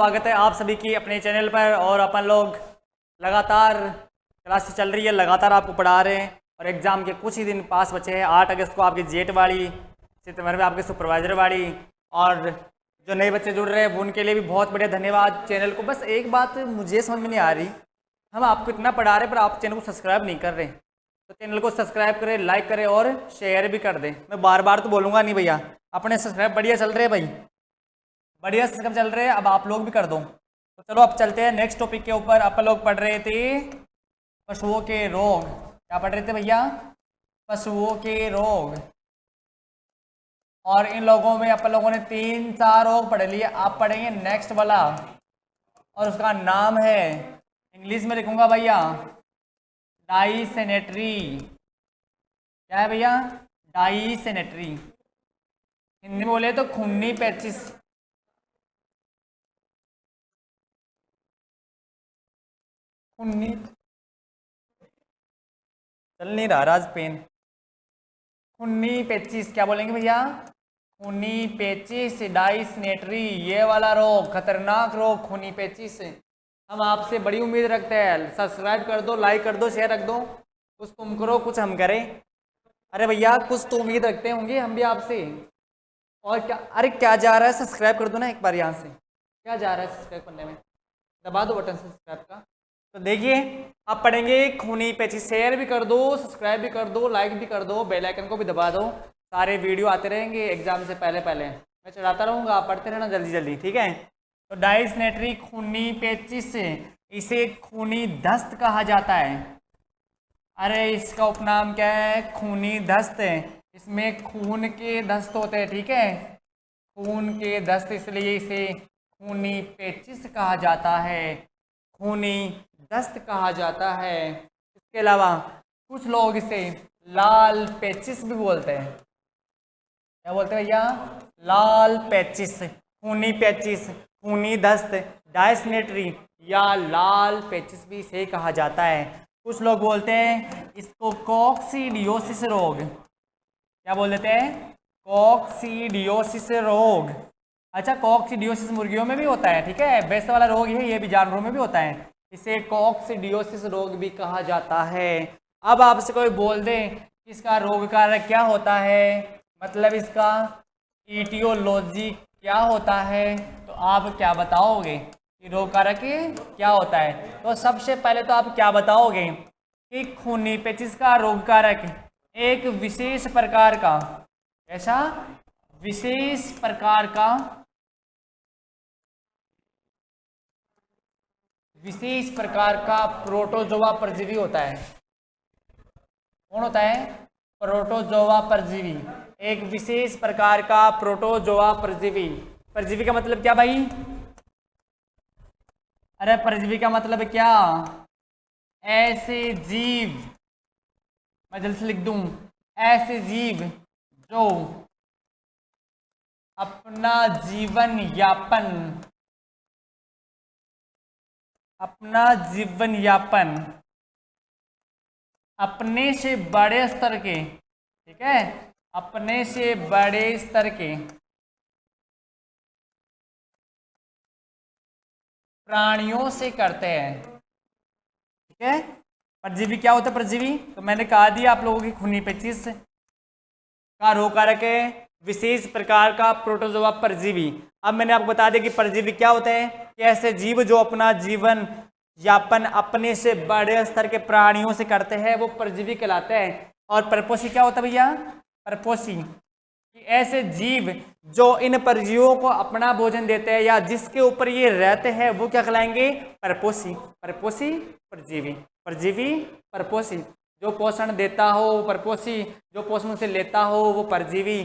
स्वागत है आप सभी की अपने चैनल पर। और अपन लोग लगातार क्लास चल रही है, लगातार आपको पढ़ा रहे हैं और एग्ज़ाम के कुछ ही दिन पास बचे हैं। 8 अगस्त को आपकी जेट वाली, सितंबर में आपके सुपरवाइजर वाली, और जो नए बच्चे जुड़ रहे हैं उनके लिए भी बहुत बढ़िया धन्यवाद। चैनल को बस एक बात मुझे समझ में नहीं आ रही, हम आपको इतना पढ़ा रहे हैं पर आप चैनल को सब्सक्राइब नहीं कर रहे, तो चैनल को सब्सक्राइब करें, लाइक करें और शेयर भी कर दें। मैं बार बार तो बोलूँगा नहीं भैया, अपने सब्सक्राइब बढ़िया चल रहे हैं भाई, बढ़िया सिस्टम चल रहे हैं, अब आप लोग भी कर दो। तो चलो अब चलते हैं नेक्स्ट टॉपिक के ऊपर। अपन लोग पढ़ रहे थे पशुओं के रोग। क्या पढ़ रहे थे भैया? पशुओं के रोग। और इन लोगों में अपन लोगों ने 3-4 रोग पढ़ लिए। आप पढ़ेंगे नेक्स्ट वाला और उसका नाम है, इंग्लिश में लिखूंगा भैया, डाइसेनेट्री। क्या है भैया? डाइसेनेट्री। हिंदी में बोले तो खूनी पेचिश। खूनी चल नहीं रहा राज पेन। खूनी पेचिश क्या बोलेंगे भैया? खूनी पेचिश, डाइसेनेट्री, ये वाला रोग, खतरनाक रोग खूनी पेचिश। हम आपसे बड़ी उम्मीद रखते हैं, सब्सक्राइब कर दो, लाइक कर दो, शेयर रख दो। कुछ तुम करो कुछ हम करें। अरे भैया कुछ तो उम्मीद रखते होंगे हम भी आपसे। और क्या? अरे क्या जा रहा है, सब्सक्राइब कर दो ना एक बार। यहाँ से क्या जा रहा है सब्सक्राइब करने में? दबा दो बटन सब्सक्राइब का। तो देखिए आप पढ़ेंगे खूनी पेचिश। शेयर भी कर दो, सब्सक्राइब भी कर दो, लाइक भी कर दो, बेल आइकन को भी दबा दो। सारे वीडियो आते रहेंगे एग्जाम से पहले पहले, मैं चढ़ाता रहूँगा, आप पढ़ते रहना जल्दी जल्दी, ठीक है। तो डाइसेनेट्री खूनी पेचिश, इसे खूनी दस्त कहा जाता है। अरे इसका उपनाम क्या है? खूनी दस्त। इसमें खून के दस्त होते हैं, ठीक है, खून के दस्त, इसलिए इसे खूनी पेचिश कहा जाता है, खूनी दस्त कहा जाता है। इसके अलावा कुछ लोग इसे लाल पेचिश भी बोलते हैं। क्या बोलते हैं भैया? लाल पेचिश, खूनी पेचिश, खूनी दस्त, डाइसेनेट्री या लाल पेचिश भी इसे कहा जाता है। कुछ लोग बोलते हैं इसको कोक्सीडियोसिस रोग। क्या बोल देते हैं? कोक्सीडियोसिस रोग। अच्छा, कोक्सीडियोसिस मुर्गियों में भी होता है, ठीक है, बेस वाला रोग है, ये भी जानवरों में भी होता है, इसे कोक्सीडियोसिस रोग भी कहा जाता है। अब आपसे कोई बोल दे इसका रोग कारक क्या होता है, मतलब इसका ईटियोलॉजी क्या होता है, तो आप क्या बताओगे कि रोग कारक क्या होता है? तो सबसे पहले तो आप क्या बताओगे कि खूनी पेचिश का रोग कारक एक विशेष प्रकार का, ऐसा विशेष प्रकार का, विशेष प्रकार का प्रोटोजोआ परजीवी होता है। कौन होता है? प्रोटोजोआ परजीवी, एक विशेष प्रकार का प्रोटोजोआ परजीवी। परजीवी का मतलब क्या भाई? अरे परजीवी का मतलब क्या? ऐसे जीव, मैं जल्दी से लिख दूं, ऐसे जीव जो अपना जीवन यापन, अपना जीवन यापन अपने से बड़े स्तर के, ठीक है, अपने से बड़े स्तर के प्राणियों से करते हैं, ठीक है। परजीवी क्या होता है? परजीवी तो मैंने कहा दिया आप लोगों की खूनी पेचिश का रोग कारक है विशेष प्रकार का प्रोटोजोआ परजीवी। अब मैंने आपको बता दिया कि परजीवी क्या होता है, कि ऐसे जीव जो अपना जीवन यापन अपने से बड़े स्तर के प्राणियों से करते हैं वो परजीवी कहलाते हैं। और परपोषी क्या होता है भैया? परपोषी कि ऐसे जीव जो इन परजीवियों को अपना भोजन देते हैं या जिसके ऊपर ये रहते हैं वो क्या कहलाएंगे? परपोषी। परपोषी परजीवी, परजीवी परपोषी, जो पोषण देता हो वो परपोषी, जो पोषण से लेता हो वो परजीवी।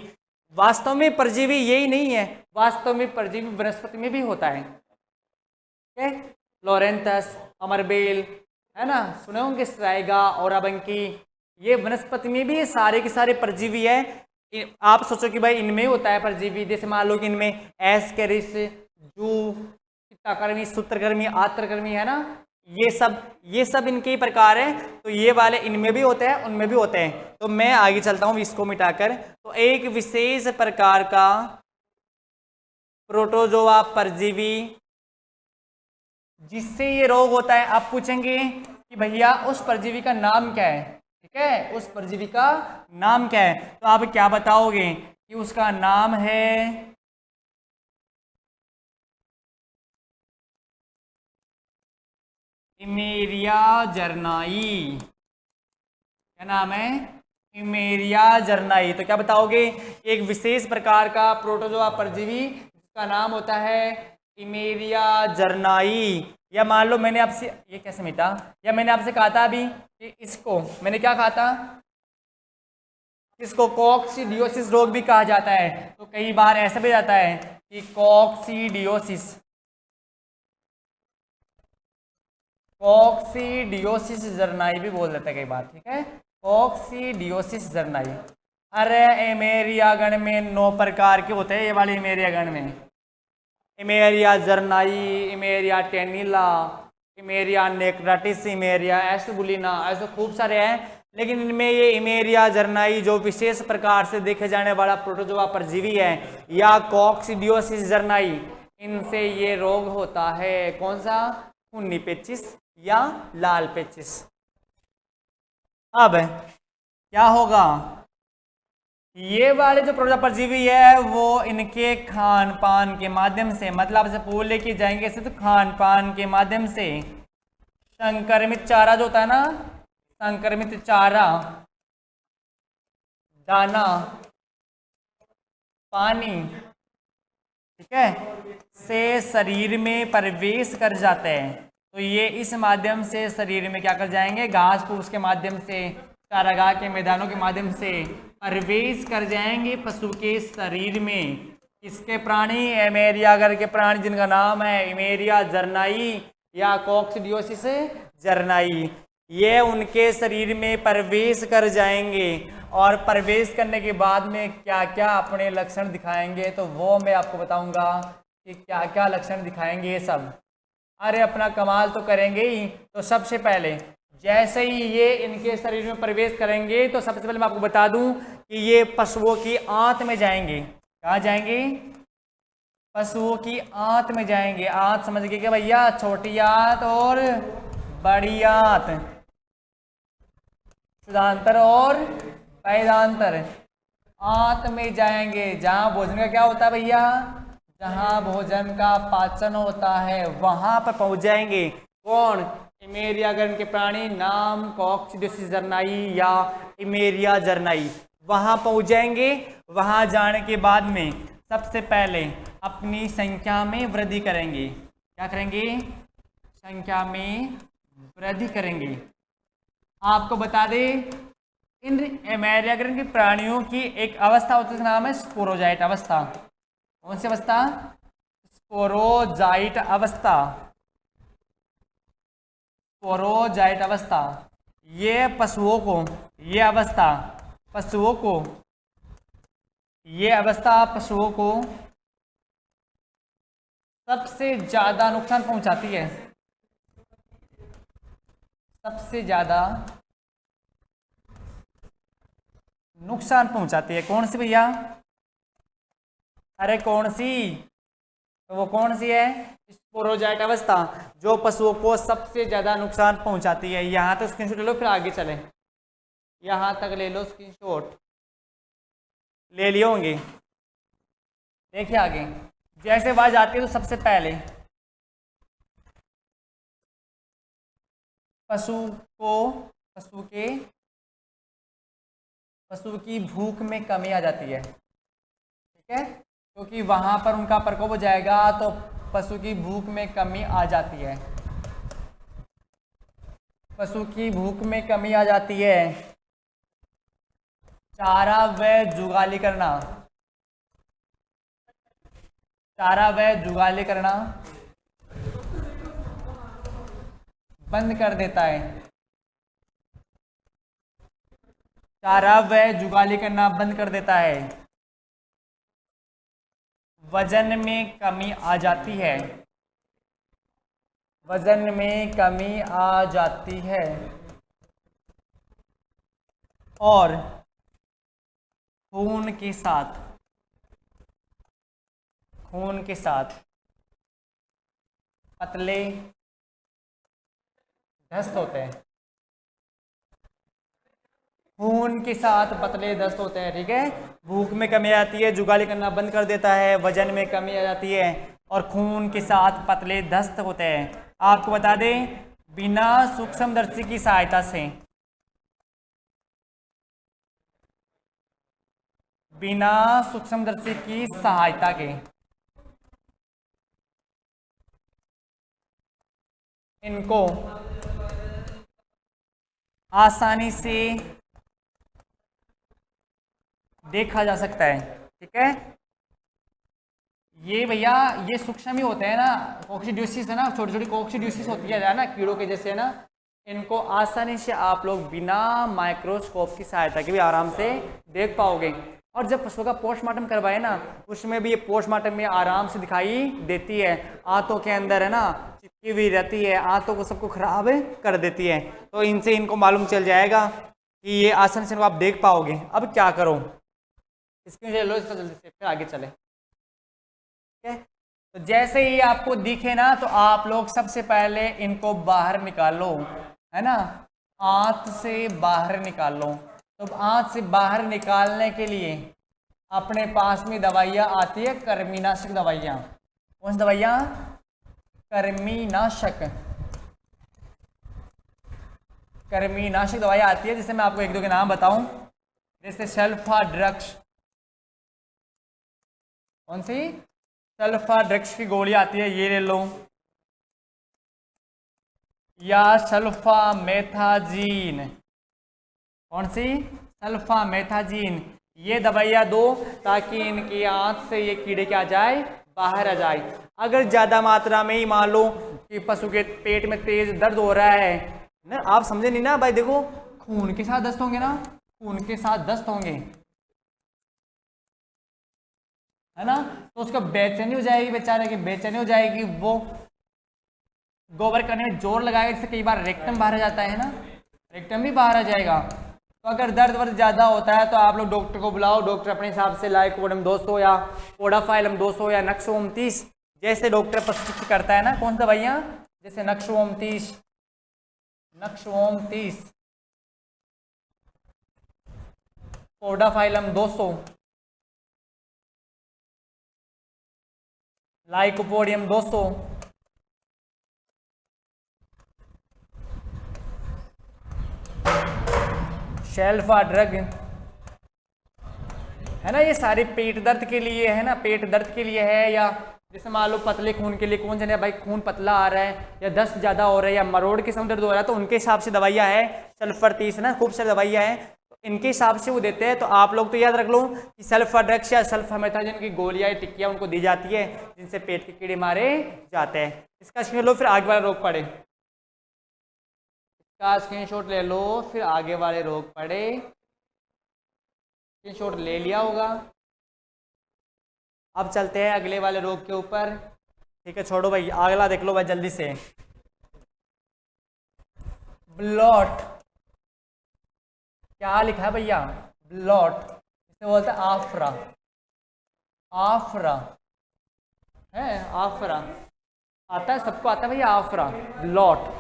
वास्तव में परजीवी यही नहीं है, वास्तव में परजीवी वनस्पति में भी होता है, ठीक है। लोरेंथस, अमरबेल, है ना, सुने होंगे, स्ट्राइगा और अबंकी, ये वनस्पति में भी सारे के सारे परजीवी है। आप सोचो कि भाई इनमें होता है परजीवी, जैसे मान लो कि इनमें एस्केरिस, जू, चित्ताकर्मी, सूत्रकर्मी, आत्रकर्मी, है ना, ये सब इनके ही प्रकार है। तो ये वाले इनमें भी होते हैं, उनमें भी होते हैं। तो मैं आगे चलता हूँ इसको मिटाकर। तो एक विशेष प्रकार का प्रोटोजोआ परजीवी जिससे ये रोग होता है। आप पूछेंगे कि भैया उस परजीवी का नाम क्या है, ठीक है, उस परजीवी का नाम क्या है, तो आप क्या बताओगे कि उसका नाम है इमेरिया जर्नाई। क्या नाम है? इमेरिया जर्नाई। तो क्या बताओगे? एक विशेष प्रकार का प्रोटोजोआ परजीवी जिसका नाम होता है इमेरिया जर्नाई। या मान लो मैंने आपसे, ये कैसे मिटा, या मैंने आपसे कहा था अभी कि इसको मैंने क्या कहा था, इसको कॉक्सीडियोसिस रोग भी कहा जाता है। तो कई बार ऐसा भी जाता है कि कॉक्सीडियोसिस, कॉक्सीडियोसिस जर्नाई भी बोल देते हैं कई बार, ठीक है, कॉक्सीडियोसिस जर्नाई। अरे एमेरिया गण में 9 प्रकार के होते हैं, ये वाले एमेरिया गण में इमेरिया जर्नाई, इमेरिया टेनिला, इमेरिया नेक्राटिस, इमेरिया एस्बुलिना, ऐसे खूब सारे हैं। लेकिन इनमें ये इमेरिया जर्नाई जो विशेष प्रकार से देखे जाने वाला प्रोटोजोआ परजीवी है, या कॉक्सीडियोसिस जर्नाई, इनसे ये रोग होता है। कौन सा? खूनी पेचिस या लाल पेचिस। अब क्या होगा, ये वाले जो प्रोटोजोआ परजीवी है वो इनके खान पान के माध्यम से, मतलब आपसे पूछ लेके जाएंगे से, तो खान पान के माध्यम से संक्रमित चारा जो होता है ना, संक्रमित चारा, दाना, पानी, ठीक है, से शरीर में प्रवेश कर जाते हैं। तो ये इस माध्यम से शरीर में क्या कर जाएंगे, घास फूस के माध्यम से, चारागाह के मैदानों के माध्यम से प्रवेश कर जाएंगे पशु के शरीर में। इसके प्राणी एमेरियागर के प्राणी जिनका नाम है इमेरिया जर्नाई या कॉक्सीडियोसिस जर्नाई, ये उनके शरीर में प्रवेश कर जाएंगे। और प्रवेश करने के बाद में क्या क्या अपने लक्षण दिखाएंगे, तो वो मैं आपको बताऊंगा कि क्या क्या लक्षण दिखाएंगे ये सब। अरे अपना कमाल तो करेंगे ही। तो सबसे पहले जैसे ही ये इनके शरीर में प्रवेश करेंगे, तो सबसे पहले मैं आपको बता दूं कि ये पशुओं की आंत में जाएंगे। कहाँ जाएंगे? पशुओं की आंत में जाएंगे। आंत समझ गए क्या भैया? छोटी आंत और बड़ी आंत, शुद्धांतर और पैदांतर। आंत में जाएंगे जहां भोजन का क्या होता है भैया, जहां भोजन का पाचन होता है वहां पर पहुंच जाएंगे। कौन? इमेरिया गण के प्राणी, नाम कॉक्सीडियोसिस जर्नाई या इमेरिया जर्नाई, वहां पहुंच जाएंगे। वहां जाने के बाद में सबसे पहले अपनी संख्या में वृद्धि करेंगे। क्या करेंगे? संख्या में वृद्धि करेंगे। आपको बता दें, इन एमेरियागण के प्राणियों की एक अवस्था होती है, उसका नाम है स्पोरोजाइट अवस्था। कौन सी अवस्था? स्पोरोजाइट अवस्था। स्पोरोजाइट अवस्था। ये पशुओं को, ये अवस्था पशुओं को, ये अवस्था पशुओं को सबसे ज्यादा नुकसान पहुंचाती है। सबसे ज्यादा नुकसान पहुंचाती है। कौन सी भैया? अरे कौन सी? तो वो कौन सी है? स्पोरोजाइट अवस्था, जो पशुओं को सबसे ज्यादा नुकसान पहुंचाती है। यहां तक स्क्रीनशॉट ले लो, फिर आगे चलें। यहां तक ले लो स्क्रीनशॉट, ले लिए होंगे। देखिए आगे जैसे आवाज आती है, तो सबसे पहले पशु को, पशु की भूख में कमी आ जाती है, ठीक है, क्योंकि वहां पर उनका प्रकोप हो जाएगा, तो पशु की भूख में कमी आ जाती है। पशु की भूख में कमी आ जाती है। चारा व जुगाली करना, चारा व जुगाली करना बंद कर देता है। चारा व जुगाली करना बंद कर देता है। वजन में कमी आ जाती है। वजन में कमी आ जाती है। और खून के साथ, खून के साथ पतले दस्त होते हैं, खून के साथ पतले दस्त होते हैं, ठीक है। भूख में कमी आती है, जुगाली करना बंद कर देता है, वजन में कमी आ जाती है और खून के साथ पतले दस्त होते हैं। आपको बता दें, बिना सूक्ष्मदर्शी की सहायता से, बिना सूक्ष्मदर्शी की सहायता के इनको आसानी से देखा जा सकता है, ठीक है। ये भैया ये सूक्ष्म ही होते हैं ना, कोक्सीडियोसिस है ना, छोटी छोटी कोक्सीडियोसिस होती है ना कीड़ों के जैसे, है ना। इनको आसानी से आप लोग बिना माइक्रोस्कोप की सहायता के भी आराम से देख पाओगे। और जब पशुओं का पोस्टमार्टम करवाए ना, उसमें भी ये पोस्टमार्टम में आराम से दिखाई देती है, आंतों के अंदर है ना चिपकी हुई रहती है, आंतों को सबको खराब कर देती है। तो इनसे इनको मालूम चल जाएगा कि ये आसानी से आप देख पाओगे। अब क्या करो, स्क्रीन ले लो इसका जल्दी से, फिर आगे चले, ठीक है। तो जैसे ही आपको दिखे ना, तो आप लोग सबसे पहले इनको बाहर निकालो, है ना, आंत से बाहर निकाल लो। तो आंत से बाहर निकालने के लिए अपने पास में दवाइयाँ आती है, कृमिनाशक दवाइयाँ। कौन सी दवाइयाँ? कृमिनाशक, कृमिनाशक दवाइयाँ आती है, जिससे मैं आपको एक दो के नाम बताऊं, जैसे सल्फा ड्रग्स। कौन सी? सल्फा ड्रग्स की गोली आती है, ये ले लो, या सल्फा मेथाजीन। कौन सी? सल्फा मेथाजीन। ये दवाइयाँ दो ताकि इनकी आंत से ये कीड़े क्या जाए, बाहर आ जाए। अगर ज़्यादा मात्रा में ही मान लो कि पशु के पेट में तेज दर्द हो रहा है ना, आप समझे नहीं ना भाई, देखो खून के साथ दस्त होंगे ना, खून के साथ दस्त होंगे, है ना, तो उसका बेचैनी हो जाएगी, बेचारे की बेचैनी हो जाएगी, वो गोबर करने में जोर लगाएगा, जिससे कई बार रेक्टम बाहर आ जाता है ना, रेक्टम भी बाहर आ जाएगा। तो अगर दर्द वर्द ज़्यादा होता है तो आप लोग डॉक्टर को बुलाओ, डॉक्टर अपने हिसाब से लाइकोडम 200 या कोडाफाइलम 200 या नक्सोम 30 जैसे डॉक्टर पशु चिकित्सा करता है ना, कौन सी दवाइयाँ, जैसे नक्सोम 30, नक्सोम 30, कोडाफाइलम 200, लाइकोपोडियम 200, शेल्फा ड्रग, है ना, ये सारे पेट दर्द के लिए है ना, पेट दर्द के लिए है, या जैसे मान लो पतले खून के लिए, कौन जाने भाई खून पतला आ रहा है या दस्त ज़्यादा हो रहा है या मरोड़ के समय दर्द हो रहा है, तो उनके हिसाब से दवाइयाँ है, सल्फर 30 ना, खूब सारी दवाइयाँ हैं, तो इनके हिसाब से वो देते हैं। तो आप लोग तो याद रख लो कि सल्फा ड्रग्स या सल्फा मेथाजिन की गोलियाँ टिक्कियाँ उनको दी जाती है, जिनसे पेट के कीड़े मारे जाते हैं। इसका स्क्रीन लो, फिर आगे वाला रोग पड़े, इसका स्क्रीनशॉट ले लो, फिर आगे वाले रोग पड़े। स्क्रीनशॉट ले लिया होगा। अब चलते हैं अगले वाले रोग के ऊपर, ठीक है, छोड़ो भाई, अगला देख लो भाई जल्दी से। ब्लॉट, क्या लिखा है भैया? ब्लॉट, इसे बोलते हैं आफरा, आफरा है, आफरा आता है, सबको आता है भैया आफरा, ब्लॉट,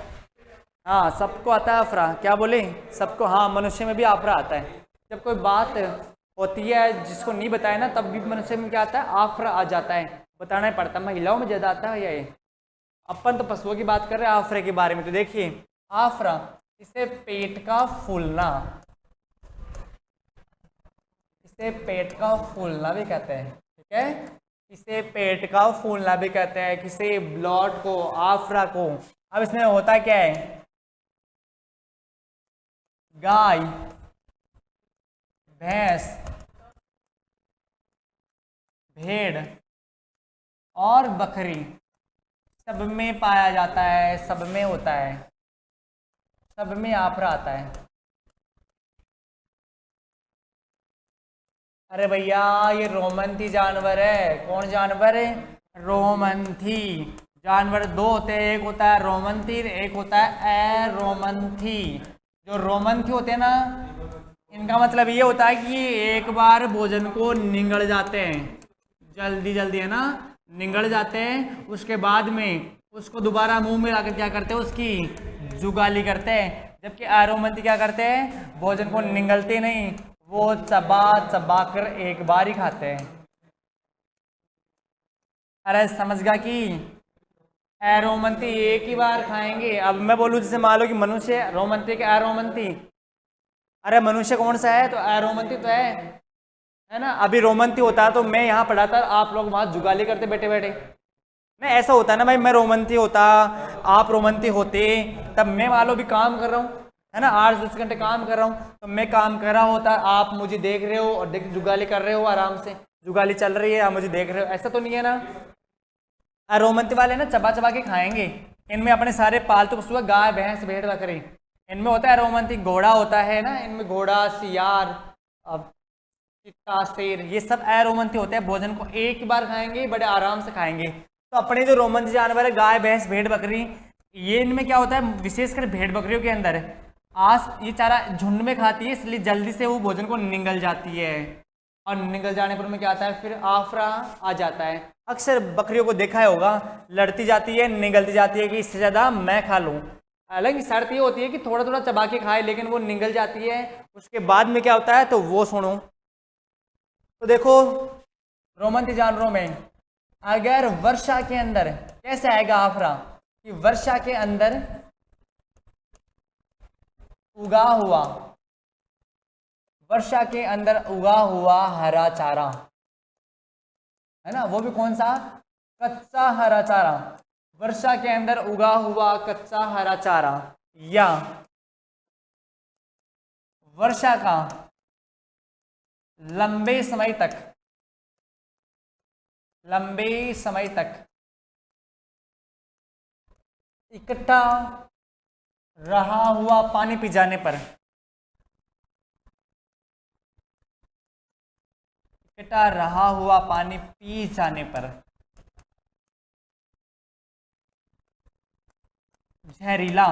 हाँ सबको आता है आफरा। क्या बोले? सबको, हाँ मनुष्य में भी आफरा आता है। जब कोई बात होती है जिसको नहीं बताया ना, तब भी मनुष्य में क्या आता है, आफरा आ जाता है, बताना ही पड़ता है। महिलाओं में ज़्यादा आता है ये, अपन तो पशुओं की बात कर रहे हैं आफरे के बारे में। तो देखिए आफरा, इसे पेट का फूलना, इसे पेट का फूलना भी कहते हैं, ठीक है, इसे पेट का फूलना भी कहते हैं, किसे, ब्लॉट को, आफरा को। अब इसमें होता क्या है, गाय, भैंस, भेड़ और बकरी सब में पाया जाता है, सब में होता है, सब में आफरा आता है। अरे भैया ये रोमंथी जानवर है। कौन जानवर है? रोमंथी जानवर। दो होते हैं, एक होता है रोमंथी, एक होता है एरोमंथी। जो रोमंथी होते हैं ना, इनका मतलब ये होता है कि एक बार भोजन को निगल जाते हैं, जल्दी जल्दी, है ना, निगल जाते हैं, उसके बाद में उसको दोबारा मुंह में लाकर क्या करते हैं, उसकी जुगाली करते हैं, जबकि अरोमंती क्या करते हैं, भोजन को निगलते नहीं, वो चबा चबा कर एक बार ही खाते हैं। अरे समझ गया कि अरोमंती एक ही बार खाएंगे। अब मैं बोलूं जैसे मान लो कि मनुष्य रोमंती के अरोमंती, अरे मनुष्य कौन सा है, तो अरोमंती तो है ना। अभी रोमंती होता तो मैं यहाँ पढ़ाता, आप लोग वहां जुगाली करते बैठे बैठे। नहीं ऐसा होता है ना भाई, मैं रोमंती होता, आप रोमंती होते, तब मैं मान लो भी काम कर रहा हूँ, है ना, 8-10 घंटे काम कर रहा हूँ, तो मैं काम कर रहा होता, आप मुझे देख रहे हो और देख जुगाली कर रहे हो, आराम से जुगाली चल रही है, आप मुझे देख रहे हो, ऐसा तो नहीं है ना। रोमंती वाले ना चबा चबा के खाएंगे, इनमें अपने सारे पालतू पशु, गाय भैंस भेड़ बकरी, इनमें होता है रोमंती, घोड़ा होता है ना, इनमें घोड़ा सियार चित्ता शेर, ये सब अरोमंती होते हैं, भोजन को एक ही बार खाएंगे, बड़े आराम से खाएंगे। तो अपने जो रोमंती जानवर है गाय भैंस भेड़ बकरी, ये इनमें क्या होता है, विशेषकर भेड़ बकरियों के अंदर ये चारा झुंड में खाती है, इसलिए जल्दी से वो भोजन को निगल जाती है, और निगल जाने पर में क्या आता है, फिर आफरा आ जाता है। अक्सर बकरियों को देखा है होगा, लड़ती जाती है, निगलती जाती है कि इससे ज़्यादा मैं खा लूँ। हालांकि शर्त ये होती है कि थोड़ा थोड़ा चबा के खाए, लेकिन वो निगल जाती है। उसके बाद में क्या होता है, तो वो सुनो। तो देखो रोमंती जानवरों में अगर वर्षा के अंदर कैसे आएगा आफरा, कि वर्षा के अंदर उगा हुआ, वर्षा के अंदर उगा हुआ हरा चारा, है ना, वो भी कौन सा, कच्चा हरा चारा, वर्षा के अंदर उगा हुआ कच्चा हरा चारा, या वर्षा का लंबे समय तक इकट्ठा रहा हुआ पानी पी जाने पर, इकट्ठा रहा हुआ पानी पी जाने पर जहरीला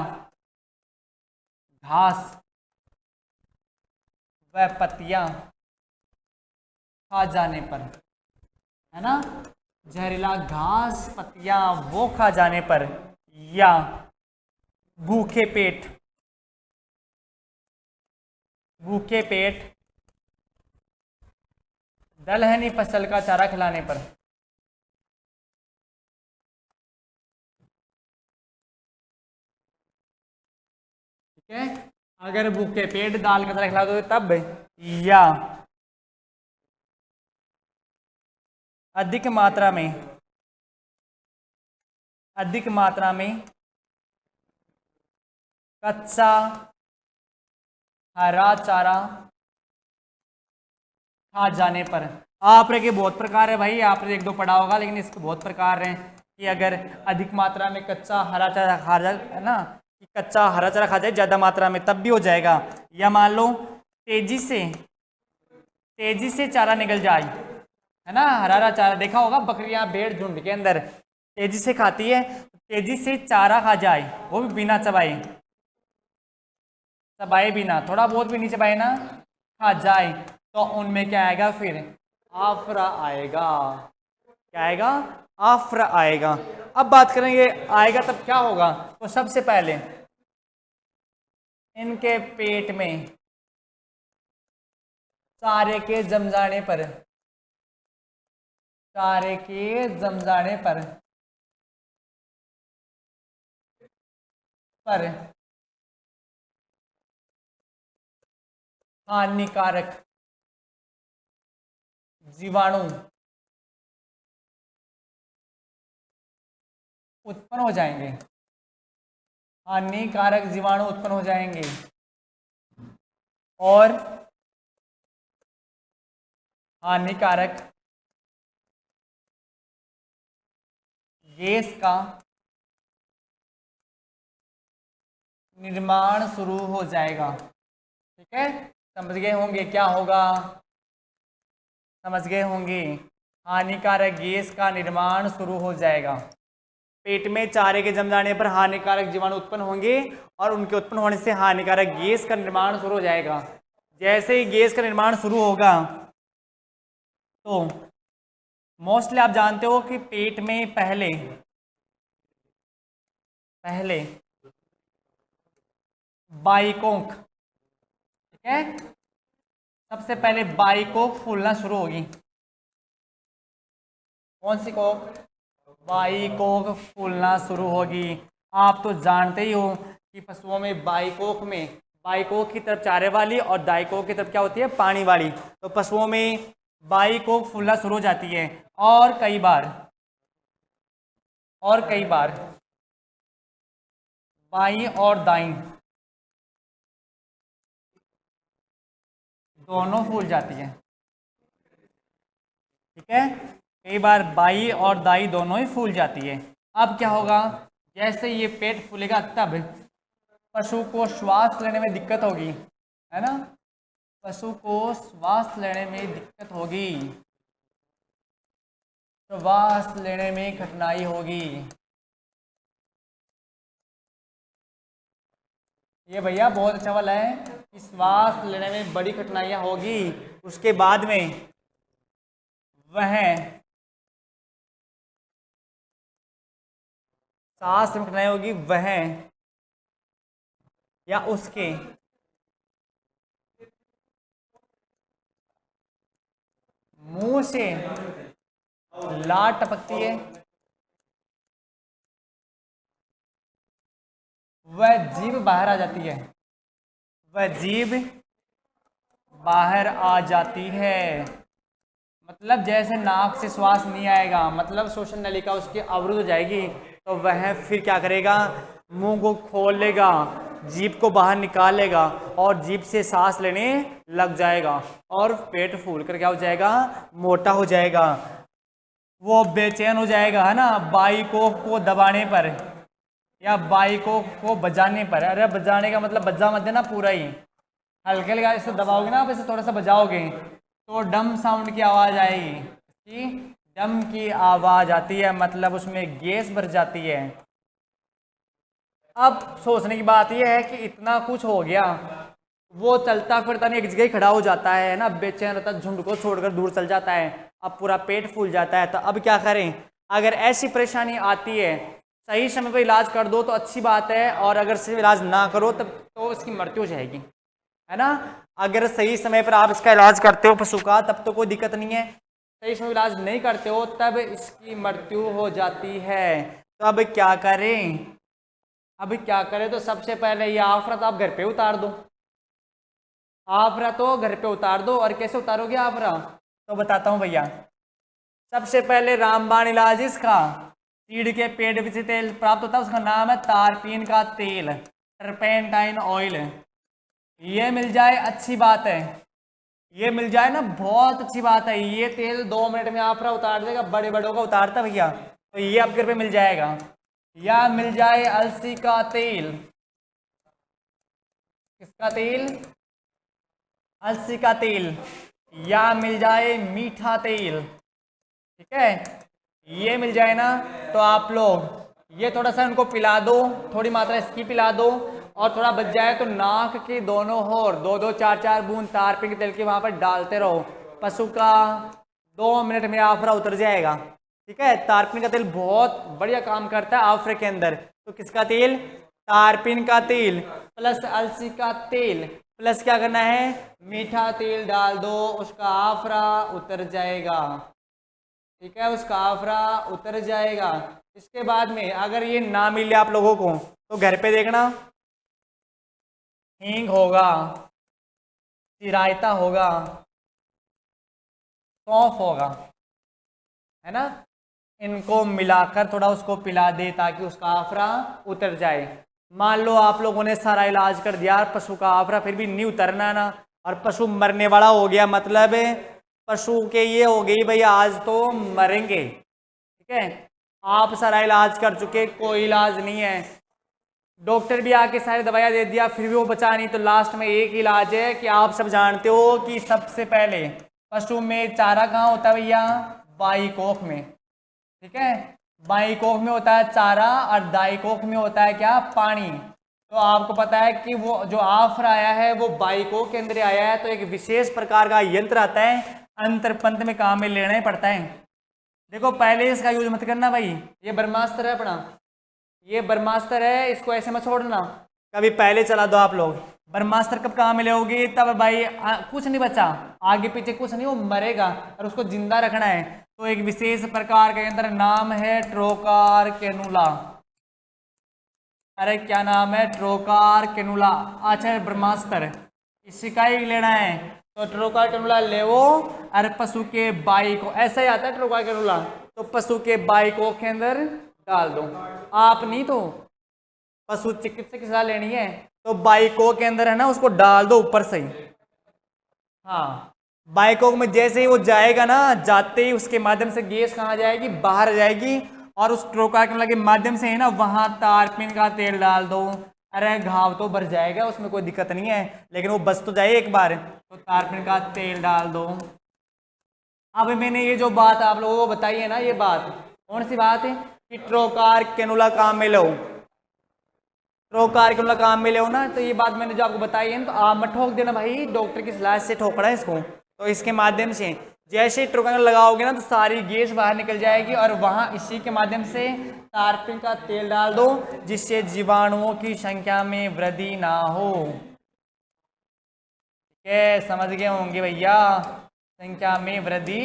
घास व पत्तियां खा जाने पर, है ना, जहरीला घास पत्तियां वो खा जाने पर, या भूखे पेट दलहनी फसल का चारा खिलाने पर। ठीक है, अगर भूखे पेट दाल का चारा खिला दो तब, या अधिक मात्रा में कच्चा हरा चारा खा जाने पर। आपरे के बहुत प्रकार है भाई, आपने एक दो पढ़ा होगा, लेकिन इसके बहुत प्रकार हैं कि अगर अधिक मात्रा में कच्चा हरा चारा खा जाए, है ना, कि कच्चा हरा चारा खा जाए ज़्यादा मात्रा में तब भी हो जाएगा, या मान लो तेजी से चारा निकल जाए, है ना, हरा हरा चारा देखा होगा, बकरियां भेड़ झुंड के अंदर तेजी से खाती है, तेजी से चारा खा जाए, वो भी बिना चबाए बिना, थोड़ा बहुत भी नहीं चबाए ना, खा जाए, तो उनमें क्या आएगा, फिर आफरा आएगा। क्या आएगा, आफरा आएगा। अब बात करेंगे आएगा तब क्या होगा, तो सबसे पहले इनके पेट में चारे के जम जाने पर, हानिकारक जीवाणु उत्पन्न हो जाएंगे, हानिकारक जीवाणु उत्पन्न हो जाएंगे, और हानिकारक गैस का निर्माण शुरू हो जाएगा। ठीक है, समझ गए होंगे क्या होगा, समझ गए होंगे, हानिकारक गैस का निर्माण शुरू हो जाएगा। पेट में चारे के जम जाने पर हानिकारक जीवाणु उत्पन्न होंगे, और उनके उत्पन्न होने से हानिकारक गैस का निर्माण शुरू हो जाएगा। जैसे ही गैस का निर्माण शुरू होगा, तो मोस्टली आप जानते हो कि पेट में पहले बाइकोक, ठीक है। सबसे पहले बाइकोक फूलना शुरू होगी। कौन सी कोक? बाइकोक फूलना शुरू होगी। आप तो जानते ही हो कि पशुओं में बाइकोक की तरफ चारे वाली और दाइकोक की तरफ क्या होती है, पानी वाली। तो पशुओं में बाइकोक फूलना शुरू हो जाती है और कई बार बाई और दाई दोनों फूल जाती है, ठीक है। कई बार बाई और दाई दोनों ही फूल जाती है। अब क्या होगा, जैसे ये पेट फूलेगा तब पशु को श्वास लेने में दिक्कत होगी, है ना। पशु को श्वास लेने में दिक्कत होगी, श्वास लेने में कठिनाई होगी। ये भैया बहुत अच्छा वाला है कि श्वास लेने में बड़ी कठिनाइयां होगी। उसके बाद में वह सांस में कठिनाई होगी, वह या उसके मुंह से लार टपकती है, वह जीभ बाहर आ जाती है, वह जीभ बाहर आ जाती है। मतलब जैसे नाक से श्वास नहीं आएगा, मतलब श्वसन नलिका उसकी अवरुद्ध हो जाएगी, तो वह फिर क्या करेगा, मुंह को खोल लेगा, जीभ को बाहर निकाल लेगा और जीभ से सांस लेने लग जाएगा और पेट फूल कर क्या हो जाएगा, मोटा हो जाएगा। वो बेचैन हो जाएगा, है ना, बाइकोक को दबाने पर या बाइकोक को बजाने पर। अरे बजाने का मतलब बजा मत देना पूरा ही, हल्के हल्के ऐसे दबाओगे ना, आप ऐसे थोड़ा सा बजाओगे तो डम साउंड की आवाज़ आएगी। कि डम की आवाज़ आती है, मतलब उसमें गैस भर जाती है। अब सोचने की बात यह है कि इतना कुछ हो गया, वो चलता फिरता नहीं, एक जगह ही खड़ा हो जाता है ना, बेचैन रहता, झुंड को छोड़कर दूर चल जाता है। अब पूरा पेट फूल जाता है, तो अब क्या करें। अगर ऐसी परेशानी आती है, सही समय पर इलाज कर दो तो अच्छी बात है, और अगर सही इलाज ना करो तब तो इसकी मृत्यु हो जाएगी, है ना। अगर सही समय पर आप इसका इलाज करते हो पशु का तब तो कोई दिक्कत नहीं है, सही समय इलाज नहीं करते हो तब इसकी मृत्यु हो जाती है। तो अब क्या करें, तो सबसे पहले ये आफरा तो आप घर पे उतार दो। आफरा तो घर पे उतार दो। और कैसे उतारोगे आफरा, तो बताता हूँ भैया। सबसे पहले रामबाण इलाज इसका, चीड़ के पेड़ से तेल प्राप्त होता है, उसका नाम है तारपीन का तेल, टर्पेंटाइन ऑयल। ये मिल जाए अच्छी बात है, ये मिल जाए ना बहुत अच्छी बात है। ये तेल 2 मिनट में आफरा उतार देगा, बड़े बड़ों का उतारता भैया, तो ये आपके घर पे मिल जाएगा। या मिल जाए अलसी का तेल। किसका तेल, अलसी का तेल। या मिल जाए मीठा तेल, ठीक है, ये मिल जाए ना, तो आप लोग ये थोड़ा सा इनको पिला दो, थोड़ी मात्रा इसकी पिला दो, और थोड़ा बच जाए तो नाक के दोनों ओर 2-2 4-4 बूंद तारपीन के तेल के वहां पर डालते रहो। पशु का 2 मिनट में आफरा उतर जाएगा, ठीक है। तारपीन का तेल बहुत बढ़िया काम करता है आफरे के अंदर। तो किसका तेल, तारपीन का तेल प्लस अलसी का तेल प्लस क्या करना है, मीठा तेल डाल दो, उसका आफरा उतर जाएगा, ठीक है, उसका आफरा उतर जाएगा। इसके बाद में अगर ये ना मिले आप लोगों को तो घर पे देखना, हींग होगा, चिरायता होगा, सौंफ होगा, है ना, इनको मिलाकर थोड़ा उसको पिला दे ताकि उसका आफरा उतर जाए। मान लो आप लोगों ने सारा इलाज कर दिया, पशु का आफरा फिर भी नहीं उतरना ना, और पशु मरने वाला हो गया, मतलब पशु के ये हो गई भाई आज तो मरेंगे, ठीक है। आप सारा इलाज कर चुके, कोई इलाज नहीं है, डॉक्टर भी आके सारी दवाइयाँ दे दिया, फिर भी वो बचा नहीं, तो लास्ट में एक इलाज है कि आप सब जानते हो कि सबसे पहले पशु में चारा कहाँ होता है भैया, बाइकोख में, ठीक है। बाइकोख में होता है चारा और दाइकोख में होता है क्या, पानी। तो आपको पता है कि वो जो आफरा आया है वो बाइकोख के अंदर आया है, तो एक विशेष प्रकार का यंत्र आता है, अंतर पंत में काम में लेना ही पड़ता है। देखो पहले इसका यूज मत करना भाई, ये ब्रह्मास्त्र है अपना, ये ब्रह्मास्त्र है, इसको ऐसे मत छोड़ना, कभी पहले चला दो आप लोग। ब्रह्मास्त्र कब कहाँ मिले होगी, तब भाई कुछ नहीं बचा, आगे पीछे कुछ नहीं, वो मरेगा और उसको जिंदा रखना है। तो एक विशेष प्रकार के अंदर नाम है ट्रोकार कैनुला। अरे क्या नाम है, ट्रोकार कैनुला। अच्छा ब्रह्मास्त्र इसी का ही लेना है, तो ट्रोकार कैनुला ले वो। अरे पशु के बाई को, ऐसा ही आता है ट्रोकार कैनुला, तो पशु के बाई को के अंदर डाल दो। आप नहीं तो पशु चिकित्सक की सलाह लेनी है, तो बाइको के अंदर है ना उसको डाल दो ऊपर से ही। हाँ, बाइको में जैसे ही वो जाएगा ना, जाते ही उसके माध्यम से गैस कहाँ जाएगी, बाहर जाएगी, और उस ट्रोकार के माध्यम से है ना वहां तारपीन का तेल डाल दो। अरे घाव तो भर जाएगा, उसमें कोई दिक्कत नहीं है, लेकिन वो बच तो जाए एक बार, तो तारपीन का तेल डाल दो। अब मैंने ये जो बात आप लोगों को बताई है ना, ये बात कौन सी बात है कि ट्रोकार कैनुला काम में लो, ट्रोकार कैनुला काम में लो ना, तो ये बात मैंने जो आपको बताई है, तो आप मत ठोक देना भाई, डॉक्टर की सलाह से ठोकना है इसको। तो इसके माध्यम से जैसे ही ट्रोकार लगाओगे ना, तो सारी गैस बाहर निकल जाएगी, और वहां इसी के माध्यम से तारपीन का तेल डाल दो, जिससे जीवाणुओं की संख्या में वृद्धि ना हो। ठीक है, समझ गए होंगे भैया, संख्या में वृद्धि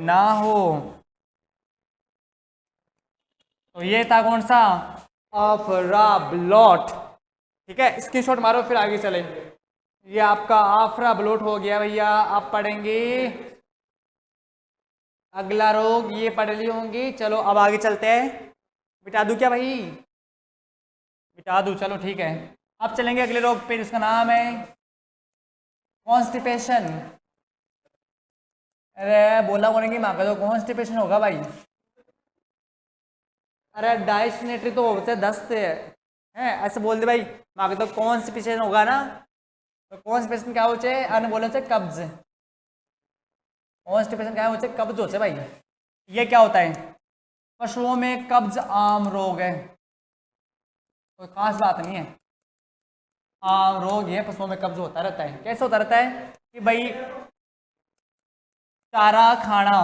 ना हो। तो ये था कौन सा, आफरा ब्लॉट। ठीक है, स्क्रीनशॉट मारो फिर आगे चले। ये आपका आफरा ब्लॉट हो गया भैया। आप पढ़ेंगे अगला रोग, ये पढ़ ली होंगी। चलो अब आगे चलते हैं। मिटा दूं क्या भाई, मिटा दूं, चलो ठीक है। अब चलेंगे अगले रोग पे, जिसका नाम है कॉन्स्टिपेशन। अरे बोला बोलेंगे माँ का, तो कॉन्स्टिपेशन होगा भाई। अरे डाइसनेट्री तो होते हैं, दस्त है ऐसे बोल दे भाई, माँ का तो कॉन्स्टिपेशन होगा ना। तो कॉन्स्टिपेशन क्या होते हैं, अन्य बोले थे कब्ज। कॉन्स्टिपेशन क्या होते हैं, कब्ज होते हैं भाई। ये क्या होता है, पशुओं में कब्ज आम रोग है, कोई खास बात नहीं है, आम रोग है, पशुओं में कब्ज होता रहता है। कैसे होता रहता है कि भाई चारा खाना,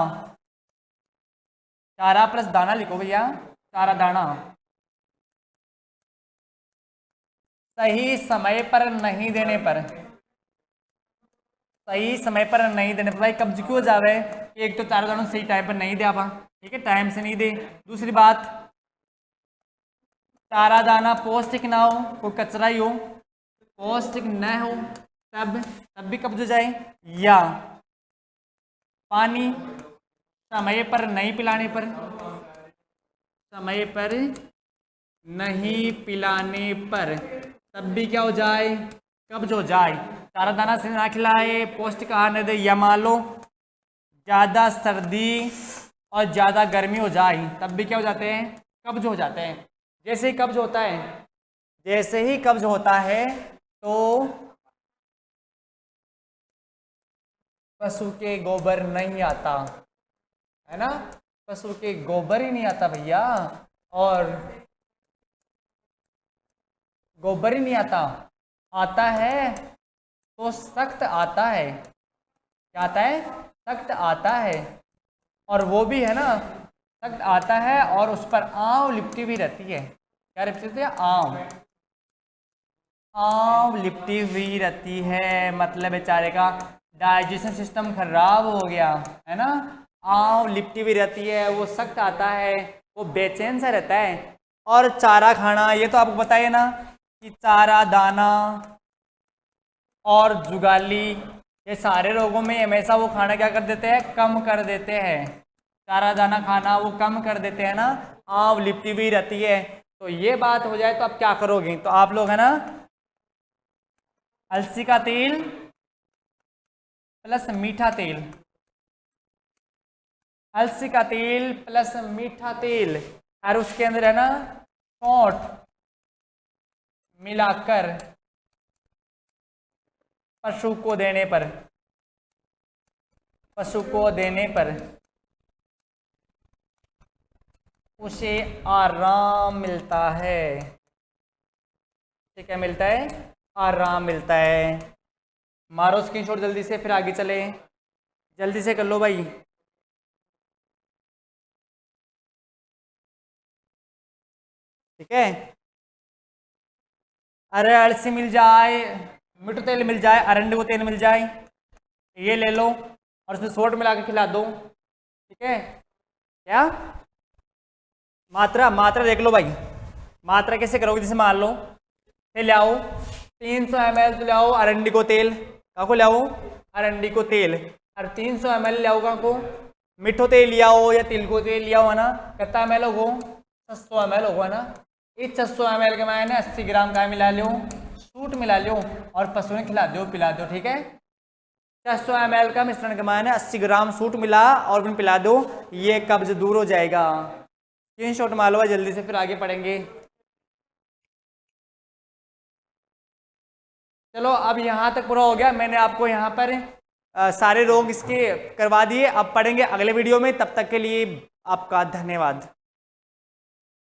चारा प्लस दाना लिखो भैया, चारा दाना सही समय पर नहीं देने पर, सही समय पर नहीं देने पर भाई कब्ज क्यों हो जावे। एक तो चारा दाना सही टाइम पर नहीं दे आपा, ठीक है, टाइम से नहीं दे। दूसरी बात, चारा दाना पौष्टिक ना हो, कोई कचरा ही हो, पौष्टिक न हो, तब भी कब्ज हो जाए। या पानी समय पर नहीं पिलाने पर, समय पर नहीं पिलाने पर तब भी क्या हो जाए, कब्ज हो जाए। चारा दाना से ना खिलाए, पौष्टिक आहार न दे, या मान लो ज़्यादा सर्दी और ज़्यादा गर्मी हो जाए, तब भी क्या हो जाते हैं, कब्ज हो जाते हैं। जैसे ही कब्ज होता है, जैसे ही कब्ज होता है, तो पशु के गोबर नहीं आता, है ना, पशु के गोबर ही नहीं आता भैया, और गोबर ही नहीं आता, आता है तो सख्त आता है। क्या आता है, सख्त आता है, और वो भी है ना, सख्त आता है, और उस पर आंव लिपटी भी रहती है। क्या लिपटी रहती है, आंव, आंव लिपटी हुई रहती है, मतलब बेचारे का डाइजेशन सिस्टम खराब हो गया है ना, आंव लिपटी हुई रहती है, वो सख्त आता है, वो बेचैन सा रहता है। और चारा खाना, ये तो आपको बताइए ना कि चारा दाना और जुगाली, ये सारे रोगों में हमेशा वो खाना क्या कर देते हैं, कम कर देते हैं। चारा दाना खाना वो कम कर देते हैं ना, आंव लिपटी हुई रहती है। तो ये बात हो जाए तो आप क्या करोगे, तो आप लोग है ना अलसी का तेल प्लस मीठा तेल, अलसी का तेल प्लस मीठा तेल, और उसके अंदर है ना सौंठ मिलाकर पशु को देने पर, पशु को देने पर उसे आराम मिलता है। उसे क्या मिलता है, आराम मिलता है। मारो स्क्रीनशॉट जल्दी से, फिर आगे चले, जल्दी से कर लो भाई। ठीक है, अरे अलसी मिल जाए, मिट्टू तेल मिल जाए, अरंडी को तेल मिल जाए, ये ले लो और उसमें सोट मिला के खिला दो, ठीक है। क्या मात्रा, मात्रा देख लो भाई, मात्रा कैसे करोगे, जैसे मान लो ये ले आओ 300 ml तो ले आओ अरंडी को तेल, का को ले आओ अरंडी को तेल, और 300 ml ले आओ का को मिठो तेल लिया हो या तिल को तेल लिया हो ना, कितना ml होगो 600 ml होगा ना। इस 600 ml के मैंने 80 ग्राम का मिला लो, सूट मिला लो और पशु ने खिला दो पिला दो, ठीक है। 600 ml का मिश्रण के मैंने 80 ग्राम सूट मिला और फिर पिला दो, ये कब्ज दूर हो जाएगा। स्क्रीनशॉट मार लो जल्दी से, फिर आगे पढ़ेंगे। चलो अब यहाँ तक पूरा हो गया, मैंने आपको यहाँ पर सारे रोग इसके करवा दिए। अब पढ़ेंगे अगले वीडियो में, तब तक के लिए आपका धन्यवाद।